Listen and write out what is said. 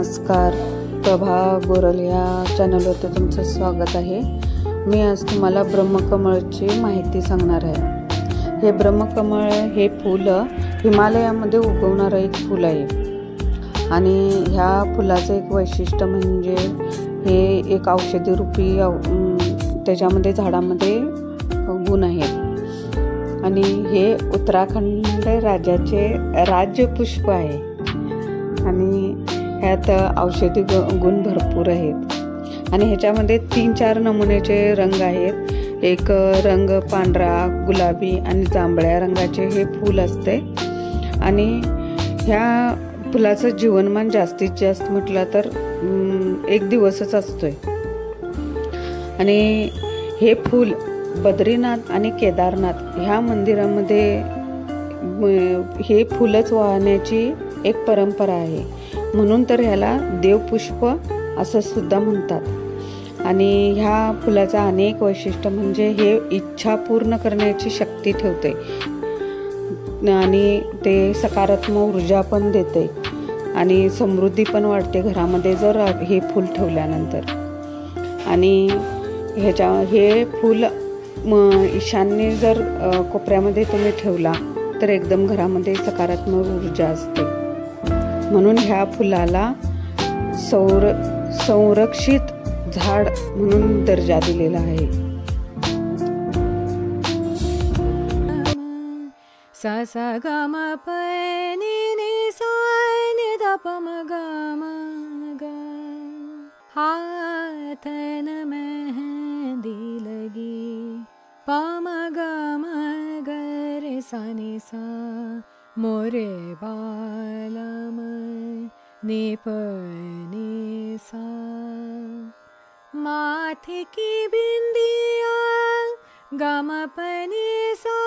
नमस्कार, प्रभा गोरल या चॅनलवरती तुमचं स्वागत आहे। मी आज तुम्हाला ब्रह्मकमळची माहिती सांगणार आहे। हे ब्रह्मकमळ हे फूल हिमालयामध्ये उगवणारं एक फूल आहे आणि ह्या फुलाचं एक वैशिष्ट्य म्हणजे हे एक औषधी रूपी त्याच्यामध्ये झाडामध्ये गुण आहेत आणि हे उत्तराखंड राज्याचे राज्य पुष्प आहे आणि ह्यात औषधी गुण भरपूर आहेत आणि ह्याच्यामध्ये 3-4 नमुन्याचे रंग आहेत। एक रंग पांढरा, गुलाबी आणि जांभळ्या रंगाचे हे फूल असते आणि ह्या फुलाचं जीवनमान जास्तीत जास्त म्हटलं तर 1 दिवसच असतोय आणि हे फूल बद्रीनाथ आणि केदारनाथ ह्या मंदिरामध्ये हे फुलच वाहण्याची एक परंपरा आहे, म्हणून तर ह्याला देवपुष्प असं सुद्धा म्हणतात। आणि ह्या फुलाचा अनेक वैशिष्ट्य म्हणजे हे इच्छा पूर्ण करण्याची शक्ती ठेवते आणि ते सकारात्मक ऊर्जा पण देते आणि समृद्धी पण वाढते घरामध्ये जर हे फूल ठेवल्यानंतर। आणि हे फूल ईशान्य जर कोपऱ्यामध्ये तुम्ही ठेवला तर एकदम घरामध्ये सकारात्मक ऊर्जा असते, म्हणून ह्या फुलाला संरक्षित झाड म्हणून दर्जा दिलेला आहे। सा सा ग म प नि नि सा नि द प म ग म ग हाथन मेहंदी लगी प म ग म ग रे सा नि सा मोरे बालम नि प नि सा माथे की बिंदिया ग म प नि सा